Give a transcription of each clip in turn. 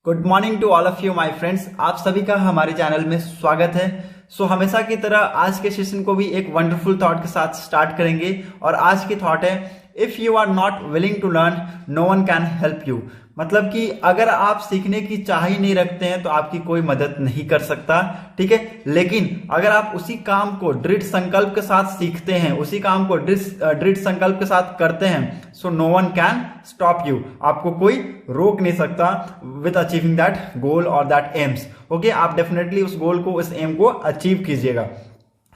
Good morning to all of you my friends. आप सभी का हमारे चैनल में स्वागत है। हमेशा की तरह आज के सेशन को भी एक वंडरफुल थॉट के साथ स्टार्ट करेंगे और आज की थॉट है, if you are not willing to learn no one can help you. मतलब कि अगर आप सीखने की चाह ही नहीं रखते हैं तो आपकी कोई मदद नहीं कर सकता, ठीक है। लेकिन अगर आप उसी काम को दृढ़ संकल्प के साथ सीखते हैं, उसी काम को दृढ़ संकल्प के साथ करते हैं, so no one can stop you. आपको कोई रोक नहीं सकता विद अचीविंग दैट गोल और दैट एम्स। ओके, आप डेफिनेटली उस गोल को, उस एम को अचीव कीजिएगा।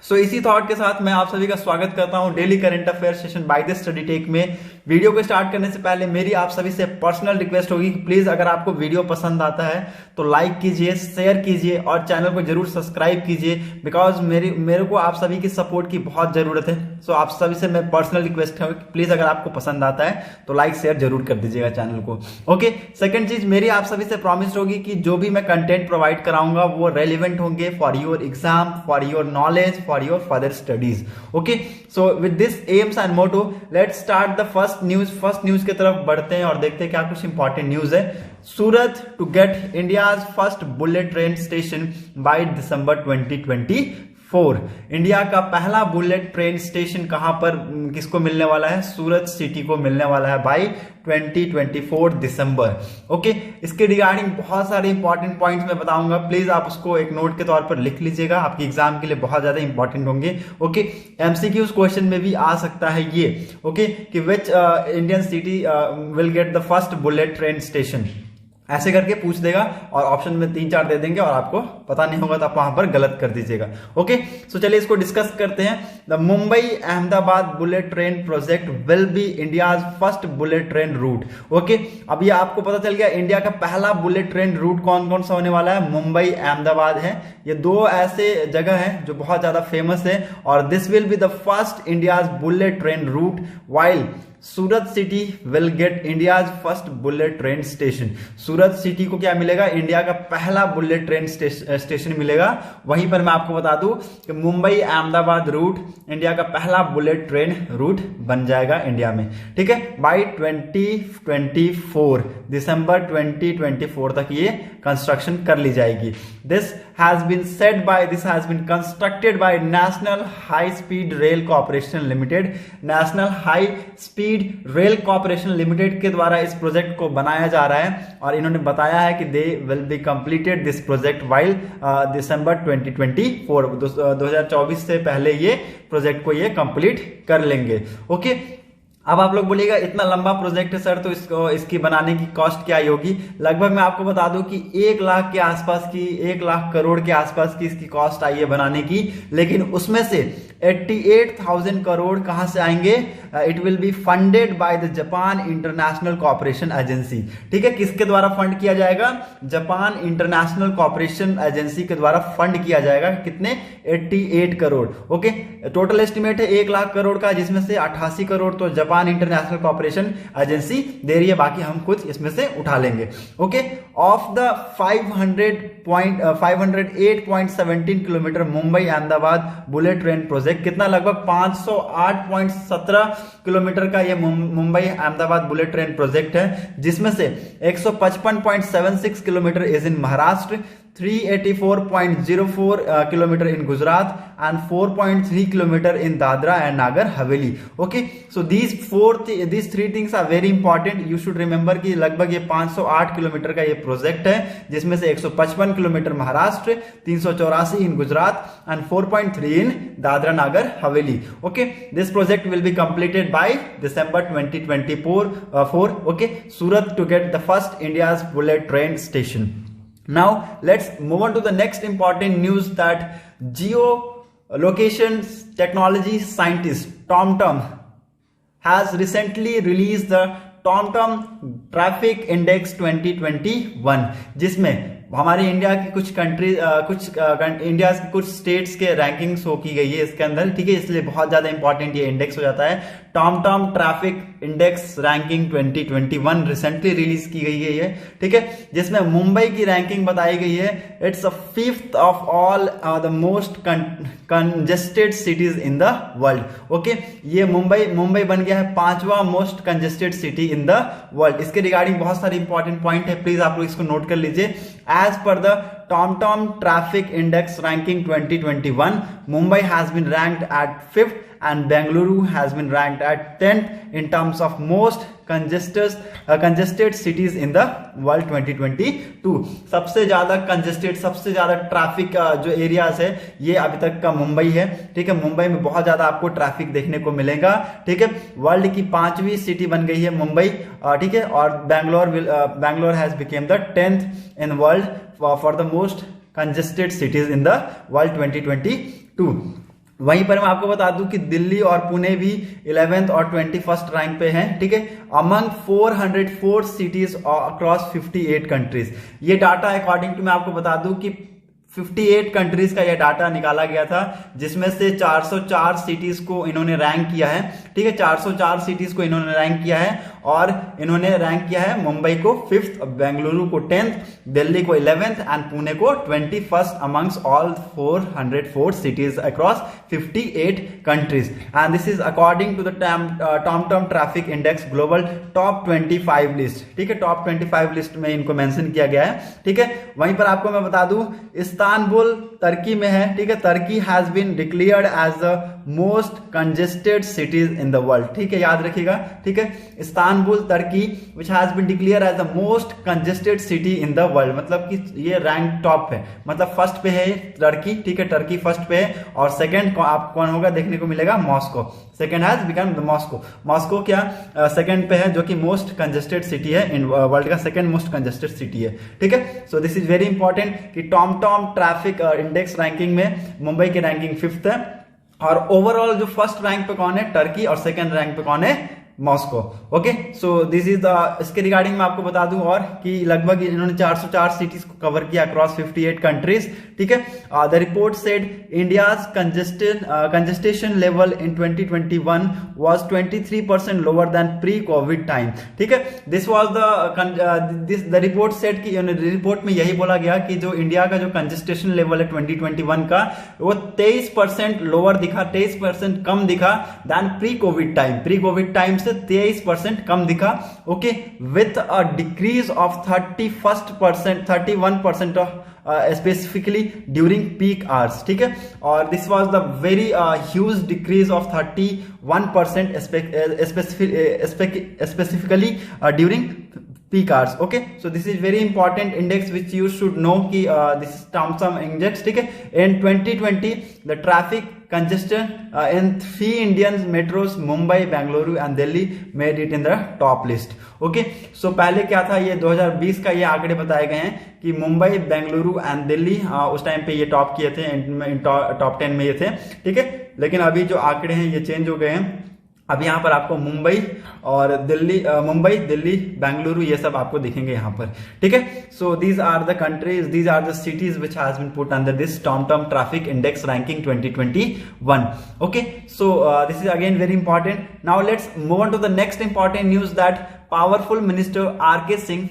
इसी थॉट के साथ मैं आप सभी का स्वागत करता हूं daily current affair session by the Study Tech में। वीडियो को स्टार्ट करने से पहले मेरी आप सभी से पर्सनल रिक्वेस्ट होगी कि प्लीज अगर आपको वीडियो पसंद आता है तो लाइक कीजिए, शेयर कीजिए और चैनल को जरूर सब्सक्राइब कीजिए, बिकॉज मेरे को आप सभी की सपोर्ट की बहुत जरूरत है। आप सभी से मैं पर्सनल रिक्वेस्ट है कि प्लीज अगर आपको पसंद आता है तो लाइक शेयर जरूर कर दीजिएगा चैनल को। ओके, सेकंड चीज मेरी आप सभी से प्रॉमिस होगी कि जो भी मैं कंटेंट प्रोवाइड कराऊंगा वो रेलिवेंट होंगे for your exam, for your knowledge, for your further studies. Okay, so with this aims and motto let's start the first news की तरफ बढ़ते हैं और देखते हैं क्या कुछ इंपॉर्टेंट न्यूज है। Surat to get India's first bullet train station by December 2024। India का पहला बुलेट ट्रेन स्टेशन कहां पर किसको मिलने वाला है? सूरत सिटी को मिलने वाला है बाय 2024 दिसंबर। ओके, इसके रिगार्डिंग बहुत सारे इंपॉर्टेंट पॉइंट्स मैं बताऊंगा, प्लीज आप उसको एक नोट के तौर पर लिख लीजिएगा, आपके एग्जाम के लिए बहुत ज्यादा इंपॉर्टेंट होंगे। ओके, एमसीक्यूज क्वेश्चन में भी आ सकता है ये। ओके, कि विच Indian city will get the first bullet train station, ऐसे करके पूछ देगा और ऑप्शन में 3-4 दे देंगे और आपको पता नहीं होगा तो आप वहां पर गलत कर दीजिएगा। ओके, सो चलिए इसको डिस्कस करते हैं। The Mumbai Ahmedabad bullet train project will B India's first bullet train route. Okay, अब ये आपको पता चल गया इंडिया का पहला बुलेट ट्रेन रूट कौन कौन सा होने वाला है? मुंबई अहमदाबाद है। ये दो ऐसे जगह हैं जो बहुत ज्यादा फेमस है और this will be the first India's bullet train route, while Surat city will get India's first bullet train station. Surat city को क्या मिलेगा? इंडिया का पहला बुलेट ट्रेन स्टेशन मिलेगा। वहीं पर मैं आपको बता दूं कि मुंबई अहमदाबाद रूट इंडिया का पहला बुलेट ट्रेन रूट बन जाएगा इंडिया में, ठीक है। बाय 2024 दिसंबर 2024 तक ये कंस्ट्रक्शन कर ली जाएगी। This has been constructed by National High Speed Rail Corporation Limited. National High Speed Rail Corporation Limited के द्वारा इस प्रोजेक्ट को बनाया जा रहा है और इन्होंने बताया है कि they will be completed this project while December 2024। 2024 से पहले ये प्रोजेक्ट को ये कंप्लीट कर लेंगे। ओके, अब आप लोग बोलिएगा इतना लंबा प्रोजेक्ट है सर, तो इसकी बनाने की कॉस्ट क्या होगी? लगभग मैं आपको बता दूं कि 1 लाख के आसपास की, 1 लाख करोड़ के आसपास की इसकी कॉस्ट आई है बनाने की। लेकिन उसमें से 88,000 करोड़ कहां से आएंगे? It will be funded by the Japan international corporation agency, ठीक है। किसके द्वारा फंड किया जाएगा? जापान इंटरनेशनल कॉर्पोरेशन एजेंसी के द्वारा फंड किया जाएगा। कितने? 88 करोड़। ओके, टोटल एस्टिमेट है 1 लाख करोड़ का, जिसमें से 88 करोड़ तो जापान इंटरनेशनल कॉर्पोरेशन एजेंसी दे रही है, बाकी हम कुछ इसमें से उठा लेंगे। Okay, of the 508.17 kilometre Mumbai Ahmedabad bullet train project, कितना? लगभग 508.17 किलोमीटर का ये Mumbai Ahmedabad bullet train project है, जिसमें से 155.76 kilometre is in Maharashtra, 384.04 kilometre in Gujarat and 4.3 kilometre in Dadra and नागर Haveli. Okay, so these three things are very important. You should remember कि लगभग ये 508 किलोमीटर का ये प्रोजेक्ट है, जिसमें से 155 kilometre Maharashtra, 384 in Gujarat and 4.3 in Dadra Nagar Haveli. Okay, this project will be completed by December 2024। ओके, Surat to get the first India's bullet train station. Now let's move on to the next important news that geolocation technology scientist TomTom has recently released the TomTom Traffic Index 2021, जिसमें हमारे India की कुछ country India के कुछ states के ranking show की गई है इसके अंदर, ठीक है। इसलिए बहुत ज्यादा इंपॉर्टेंट ये इंडेक्स हो जाता है। TomTom traffic index ranking 2021 recently release की गई है ये, ठीक है, जिसमें मुंबई की रैंकिंग बताई गई है। It's a 5th of all the most congested cities in the world. Okay, ये मुंबई बन गया है 5वां most congested city in the world. World. इसके रिगार्डिंग बहुत सारे इंपॉर्टेंट पॉइंट है, प्लीज आप लोग इसको नोट कर लीजिए। As per the TomTom traffic index ranking 2021, Mumbai has been ranked at 5th and Bengaluru has been ranked at 10th in terms of most congested cities in the world 2022। सबसे ज्यादा congested, सबसे ज्यादा traffic जो areas है ये अभी तक का मुंबई है, ठीक है। मुंबई में बहुत ज्यादा आपको ट्रैफिक देखने को मिलेगा, ठीक है। वर्ल्ड की 5वीं सिटी बन गई है मुंबई, ठीक है। और Bangalore has became the 10th in world for the most congested cities in the world 2022। वहीं पर मैं आपको बता दूं कि दिल्ली और पुणे भी 11th और 21st रैंक पे हैं, ठीक है, अमंग 404 सिटीज अक्रॉस 58 कंट्रीज। ये डाटा अकॉर्डिंग टू मैं आपको बता दूं कि 58 कंट्रीज का यह डाटा निकाला गया था, जिसमें से 404 सिटीज को इन्होंने रैंक किया है, ठीक है। 404 सिटीज को इन्होंने रैंक किया है और इन्होंने रैंक किया है मुंबई को 5th, बेंगलुरु को 10th, दिल्ली को 11th एंड पुणे को 21st amongst all 404 cities across 58 countries. And this is according to the TomTom traffic index global top 25 list, ठीक है। टॉप 25 लिस्ट में इनको मेंशन किया गया है, ठीक है। वहीं पर आपको मैं बता दूं इस्तांबुल तुर्की में है, ठीक है। Turkey has been declared as the most congested cities in the world, ठीक है, याद रखिएगा, ठीक है। Istanbul Turkey which has been declared as the most congested city in the world, मतलब कि ये रैंक टॉप है, मतलब फर्स्ट पे है तुर्की, ठीक है। तुर्की फर्स्ट पे है और सेकंड आप कौन होगा देखने को मिलेगा, Moscow. Second has become the Moscow. Moscow क्या सेकंड पे है, जो कि मोस्ट कंजेस्टेड सिटी है इन वर्ल्ड का, सेकंड मोस्ट कंजेस्टेड सिटी है, ठीक है। So this is very important कि TomTom ट्रैफिक इंडेक्स रैंकिंग में मुंबई की रैंकिंग 5th है और ओवरऑल जो फर्स्ट रैंक पे कौन है, तुर्की, और सेकंड रैंक पे कौन है, Moscow. Okay, so this is the, इसके रिगार्डिंग मैं आपको बता दूं और कि लगभग इन्होंने 404 सिटीज को कवर किया अक्रॉस 58 कंट्रीज, ठीक है। The report said India's congestion level in 2021 was 23% lower than pre Covid time, ठीक है। This was the report said कि रिपोर्ट में यही बोला गया कि जो इंडिया का जो कंजेस्टेशन लेवल है 2021 का वो 23% लोअर दिखा, 23% कम दिखा then pre Covid time. Pre Covid time से 23% कम दिखा, okay, with a decrease of 31% of specifically during peak hours, ठीक है। और this was the very huge decrease of 31% specifically during peak hours, okay, so this is very important index which you should know कि this is TomTom index, ठीक है। in 2020 the traffic congestion in 3 Indian metros Mumbai, Bengaluru and Delhi made it in the top list, okay। so पहले क्या था, ये 2020 का ये आंकड़े बताए गए हैं कि मुंबई, बेंगलुरु एंड दिल्ली उस टाइम पे ये टॉप किए थे, टॉप 10 में ये थे, ठीक है। लेकिन अभी जो आंकड़े हैं ये चेंज हो गए हैं, अब यहाँ पर आपको मुंबई और दिल्ली, मुंबई, दिल्ली, बेंगलुरु ये सब आपको दिखेंगे यहाँ पर, ठीक है। So these are the countries, these are the cities which has been put under this TomTom traffic index ranking 2021, okay. So this is again very important. Now let's move on to the next important news that powerful minister R K. Singh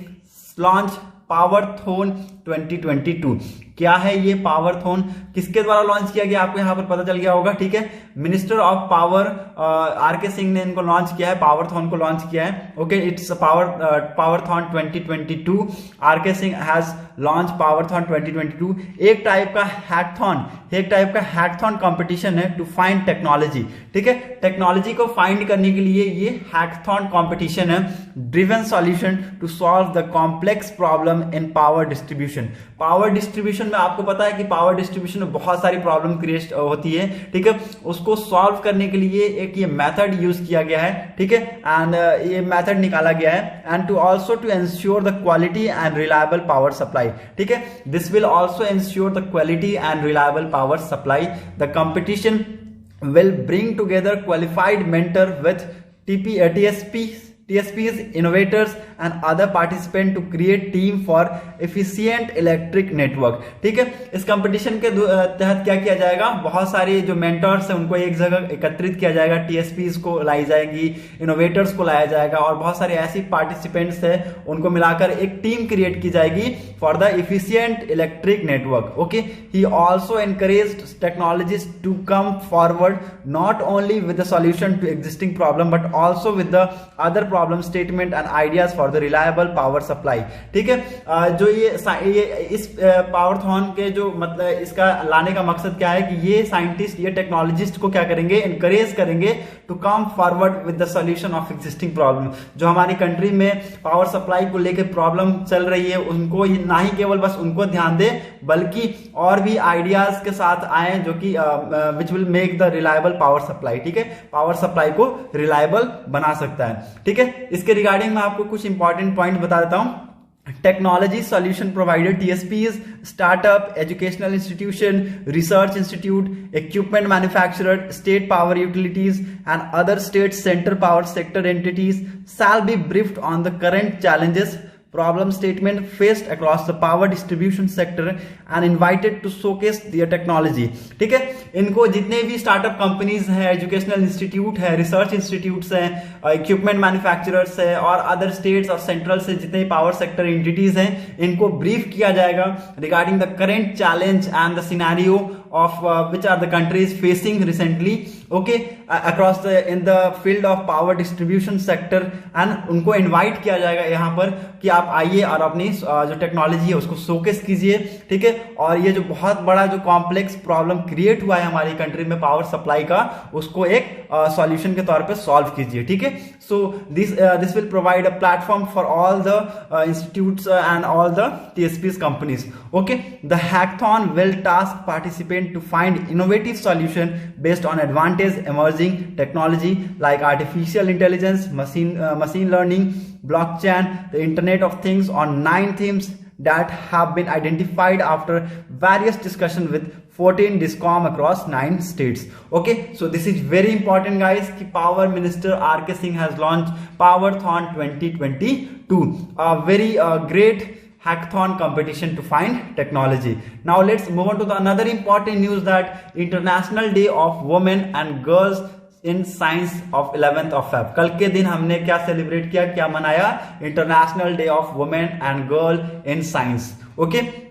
launch Powerthon 2022। क्या है ये पावरथॉन, किसके द्वारा launch किया गया, आपको यहाँ पर पता चल गया होगा, ठीक है। Minister of power R K. Singh ने इनको लॉन्च किया है, पावरथॉन को लॉन्च किया है, okay. It's Powerthon 2022। R K. Singh has launch Powerthon 2022। एक टाइप का हैकथॉन कंपटीशन है टू फाइंड टेक्नोलॉजी, ठीक है। टेक्नोलॉजी को फाइंड करने के लिए ये हैकथॉन कंपटीशन है, driven solution to solve the complex problem in power distribution. Power distribution में आपको पता है कि पावर डिस्ट्रीब्यूशन में बहुत सारी प्रॉब्लम क्रिएट होती है, ठीक है। उसको सॉल्व करने के लिए एक ये मेथड यूज किया गया है, ठीक है, एंड ये मेथड निकाला गया है, and to also to ensure the quality and reliable power supply, ठीक है। This will also ensure the quality and reliable power supply. The competition will bring together qualified mentor with TSPs, innovators and other participants to create team for efficient electric network, ठीक है। इस competition के तहत क्या किया जाएगा, बहुत सारे जो मेंटर्स हैं उनको एक जगह एकत्रित किया जाएगा, TSPs को लाई जाएगी, इनोवेटर्स को लाया जाएगा और बहुत सारे ऐसी पार्टिसिपेंट्स हैं उनको मिलाकर एक टीम क्रिएट की जाएगी for the efficient electric network, okay. He also encouraged technologist to come forward not only with the solution to existing problem but also with the other problem statement and ideas for the reliable power supply. ठीक है, जो ये इस पावरथॉन के जो मतलब इसका लाने का मकसद क्या है कि ये साइंटिस्ट, ये टेक्नोलॉजिस्ट को क्या करेंगे, इनकरेज करेंगे to come forward with the solution of existing problem. जो हमारी कंट्री में पावर सप्लाई को लेकर प्रॉब्लम चल रही है, उनको ना ही केवल बस उनको ध्यान दे, बल्कि और भी आइडियाज के साथ आए जो कि which will make the reliable power supply. ठीक है, पावर सप्लाई को रिलायबल बना सकता है। ठीक है, इसके रिगार्डिंग मैं आपको कुछ इंपॉर्टेंट पॉइंट बता देता हूं। Technology solution provider, TSPs, startup, educational institution, research institute, equipment manufacturer, state power utilities and other state center power sector entities shall be briefed on the current challenges, problem statement faced across the power distribution sector and invited to showcase their technology। ठीक है, इनको जितने भी startup companies हैं, educational institute है, research institutes हैं, equipment manufacturers है और अदर स्टेट्स और सेंट्रल से जितने पावर सेक्टर एंटिटीज हैं, इनको ब्रीफ किया जाएगा regarding the current challenge and the scenario of which are the countries facing recently, okay, across the in the field of power distribution sector, and उनको invite किया जाएगा यहाँ पर कि आप आइए और अपनी जो टेक्नोलॉजी है उसको शोकेस कीजिए। ठीक है, और ये जो बहुत बड़ा जो कॉम्प्लेक्स प्रॉब्लम क्रिएट हुआ है हमारी कंट्री में पावर सप्लाई का, उसको एक सॉल्यूशन के तौर पे सॉल्व कीजिए। ठीक है, so this will provide a platform for all the institutes and all the TSPs companies. Okay, the hackathon will task participate to find innovative solution based on advanced emerging technology like artificial intelligence, machine learning, blockchain, the Internet of Things on 9 themes that have been identified after various discussion with 14 DISCOM across 9 states. Okay, so this is very important guys कि Power Minister RK Singh has launched Powerthon 2022, a very great hackathon competition to find technology. Now let's move on to the another important news that International Day of Women and Girls in Science of 11th of Feb। कल के दिन हमने क्या celebrate किया, क्या मनाया? International day of women and girl in science. Okay,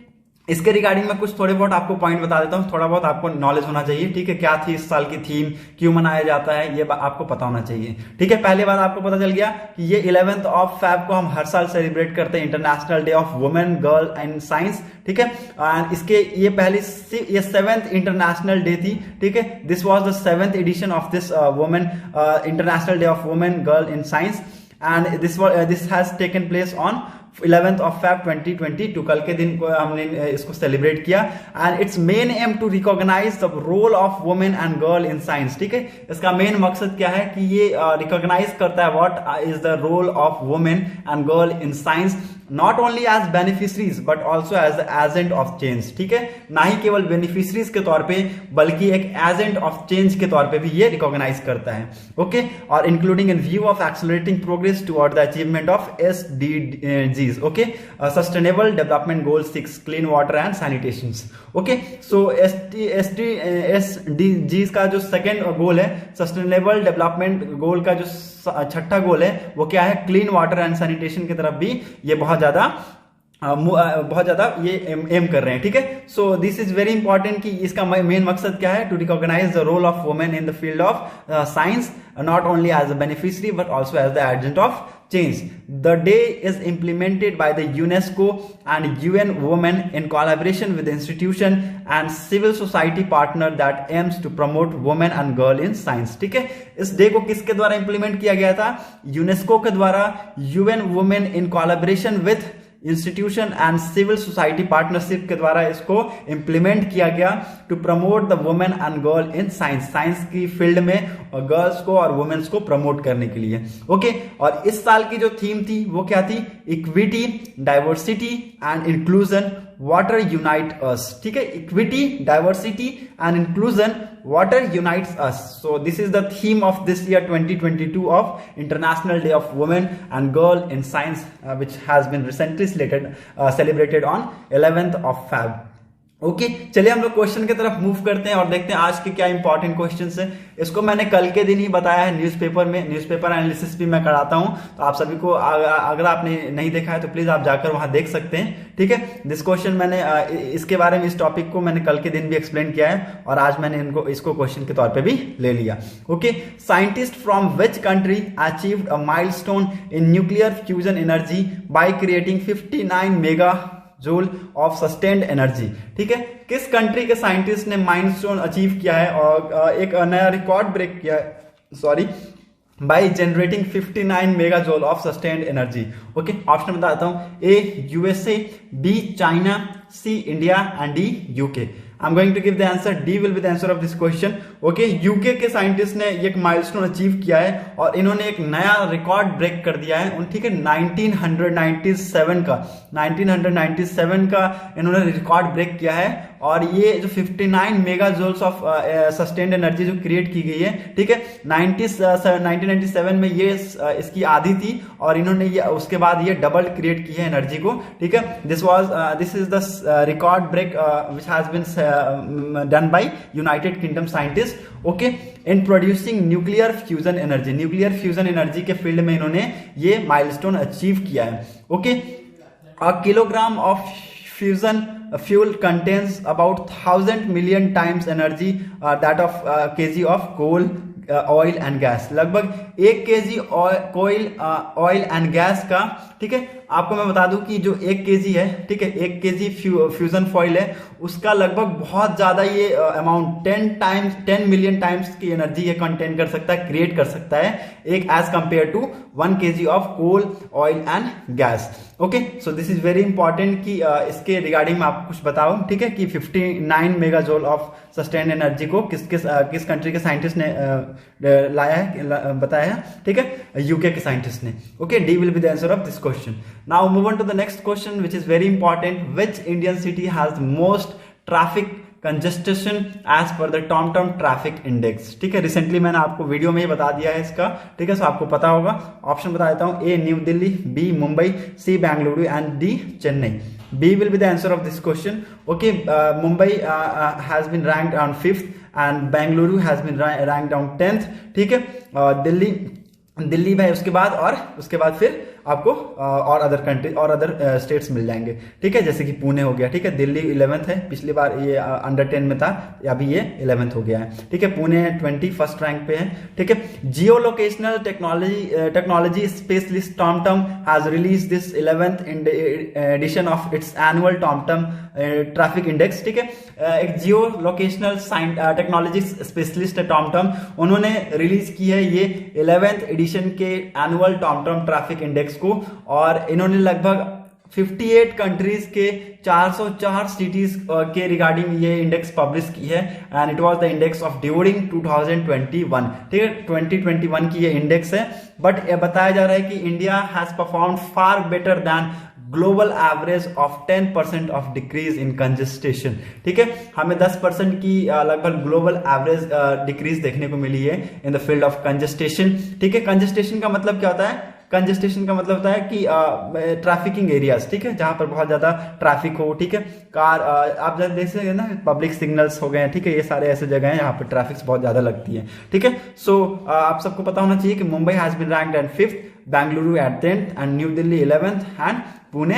इसके regarding मैं कुछ थोड़े बहुत आपको पॉइंट बता देता हूं, थोड़ा बहुत आपको नॉलेज होना चाहिए। ठीक है, क्या थी इस साल की थीम, क्यों मनाया जाता है, ये आपको पता होना चाहिए। ठीक है, पहले बात आपको पता चल गया कि ये 11th ऑफ फेब को हम हर साल सेलिब्रेट करते हैं, international day of women girl and science. ठीक है, एंड इसके ये पहली ये 7th इंटरनेशनल डे थी। ठीक है, this was the 7th edition of this women international day of women girl in science and this has taken place on 11th of Feb 2022। कल के दिन को हमने इसको सेलिब्रेट किया and its main aim to recognise the role of women and girl in science. ठीक है, इसका मेन मकसद क्या है कि ये रिकॉग्नाइज करता है what is the role of women and girl in science, not only as beneficiaries but also as the agent of change. ठीक है, ना ही केवल बेनिफिशरीज के तौर पे बल्कि एक एजेंट ऑफ चेंज के तौर पे भी ये रिकॉग्नाइज करता है। ओके, और including in view of accelerating progress toward the achievement of SDGs। Okay, sustainable development goal 6 clean water and sanitation. Okay, so SDGs का जो सेकेंड गोल है, सस्टेनेबल डेवलपमेंट गोल का जो छठा गोल है, वो क्या है? क्लीन वाटर एंड सैनिटेशन की तरफ भी ये बहुत ज्यादा ये एम कर रहे हैं। ठीक है, so this is very important कि इसका मेन मकसद क्या है? To recognise the role of women in the field of science, not only as a beneficiary but also as the agent of change. The day is implemented by the UNESCO and UN Women in collaboration with the institution and civil society partner that aims to promote women and girl in science। ठीक है, इस day को किसके द्वारा implement किया गया था? UNESCO के द्वारा, UN Women in collaboration with institution and civil society partnership के द्वारा इसको इंप्लीमेंट किया गया to promote the women and girl in science. Science की फील्ड में गर्ल्स को और वुमेन्स को प्रमोट करने के लिए। ओके, और इस साल की जो थीम थी वो क्या थी? Equity, diversity and inclusion, water unite us. ठीक है, equity, diversity and inclusion, water unites us. So this is the theme of this year 2022 of International Day of Women and Girl in Science, which has been recently celebrated on 11th of Feb. Okay चलिए हम लोग question की तरफ move करते हैं और देखते हैं आज के क्या इंपॉर्टेंट क्वेश्चंस है। इसको मैंने कल के दिन ही बताया है न्यूज़पेपर में, न्यूज़पेपर एनालिसिस भी मैं कराता हूं, तो आप सभी को अगर आपने नहीं देखा है तो प्लीज आप जाकर वहां देख सकते हैं। ठीक है, दिस क्वेश्चन मैंने इसके बारे में, इस टॉपिक को मैंने कल के दिन भी एक्सप्लेन किया है और आज मैंने इसको क्वेश्चन के तौर पर भी ले लिया। Okay, scientist from which country achieved a milestone in nuclear fusion energy by creating 59 mega joule of sustained energy. ठीक है, किस कंट्री के साइंटिस्ट ने माइलस्टोन अचीव किया है और एक नया रिकॉर्ड ब्रेक किया है, sorry, by generating 59 mega joule of sustained energy. Okay, option बताता हूं, A USA, B China, C India and D UK. I'm going to give the answer. D will be the answer of this question. Okay, UK के scientist ने एक milestone achieve किया है और इन्होंने एक नया रिकॉर्ड ब्रेक कर दिया है। ठीक है, 1997 का इन्होंने रिकॉर्ड ब्रेक किया है और ये जो 59 mega joules of sustained energy जो क्रिएट की गई है, ठीक है, 1997 में ये इसकी आधी थी और इन्होंने ये उसके बाद ये डबल क्रिएट की है एनर्जी को। ठीक है, this is the record break which has been done by United Kingdom scientists, okay, in producing nuclear fusion energy। Nuclear fusion energy के फील्ड में इन्होंने ये माइलस्टोन अचीव किया है। Okay, a kilogram of fusion fuel contains about 1000 million times energy that of kg of coal, oil and gas. लगभग 1 kg कोयल, oil and gas का, ठीक है, आपको मैं बता दूं कि जो 1 kg है, ठीक है, 1 kg फ्यूजन फॉइल है, उसका लगभग बहुत ज्यादा ये अमाउंट 10 मिलियन टाइम्स की एनर्जी ये कंटेन कर सकता है, क्रिएट कर सकता है, एक as compare to 1 kg of coal, oil and gas. Okay, so this is very important कि इसके रिगार्डिंग में आपको कुछ बताओ, ठीक है, कि 59 mega joule of sustained energy को किस कंट्री के साइंटिस्ट ने लाया है, बताया है, ठीक है, यूके के साइंटिस्ट ने। Okay, D will be the answer of this question. Now move on to the next question which is very important. Which Indian city has most traffic congestion as per the TomTom traffic index. ठीक है, recently मैंने आपको video में ही बता दिया है इसका, ठीक है, सो आपको पता होगा। ऑप्शन बता देता हूं, A New Delhi, B Mumbai, C Bengaluru and D Chennai. B will be the answer of this question. Okay, Mumbai has been ranked on 5th and Bengaluru has been ranked on 10th. ठीक है, दिल्ली में उसके बाद फिर आपको और अदर कंट्री और अदर स्टेट्स मिल जाएंगे। ठीक है, जैसे कि पुणे हो गया, ठीक है, दिल्ली 11th है, पिछली बार ये अंडर 10 में था, अभी ये 11th हो गया है। ठीक है, पुणे 21st रैंक पे है। ठीक है, geo locational technology specialist TomTom has release this 11th edition of its annual TomTom traffic index. ठीक है, एक जियो लोकेशनल टेक्नोलॉजी स्पेशलिस्ट है टॉमटम, उन्होंने रिलीज की है ये 11th एडिशन के एनुअल टॉमटम ट्रैफिक इंडेक्स को और इन्होंने लगभग 58 कंट्रीज के 404 सिटीज के रिगार्डिंग ये इंडेक्स पब्लिश की है and it was the index of during 2021। ठीक है, 2021 की ये इंडेक्स है, बट बताया जा रहा है कि India has performed far better than global average of 10% of decrease in congestion. ठीक है, हमें 10% की लगभग ग्लोबल एवरेज डिक्रीज देखने को मिली है इन द फील्ड ऑफ कंजेस्टेशन। ठीक है, कंजेस्टेशन का मतलब क्या होता है? कंजेस्टेशन का मतलब होता है कि ट्रैफिकिंग एरियाज, ठीक है, जहां पर बहुत ज्यादा ट्रैफिक हो। ठीक है, कार आप देख सकते हैं ना, पब्लिक सिग्नल्स हो गए, ठीक है, ये सारे ऐसे जगह हैं जहां पर ट्रैफिक बहुत ज्यादा लगती है। ठीक है, सो आप सबको पता होना चाहिए कि Mumbai has been ranked at 5th, Bengaluru at 10th and New Delhi 11th and Pune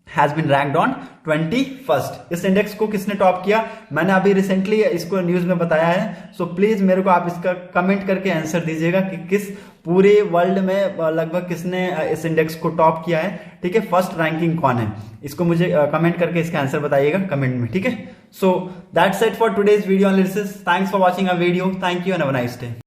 has been ranked on 21st। इस इंडेक्स को किसने टॉप किया? मैंने अभी रिसेंटली इसको न्यूज में बताया है, सो प्लीज मेरे को आप इसका कमेंट करके आंसर दीजिएगा कि किस पूरे वर्ल्ड में लगभग किसने इस इंडेक्स को टॉप किया है। ठीक है, फर्स्ट रैंकिंग कौन है, इसको मुझे कमेंट करके इसका आंसर बताइएगा कमेंट में। ठीक है, so that's it for today's video analysis. Thanks for watching a video, thank you and have a nice day.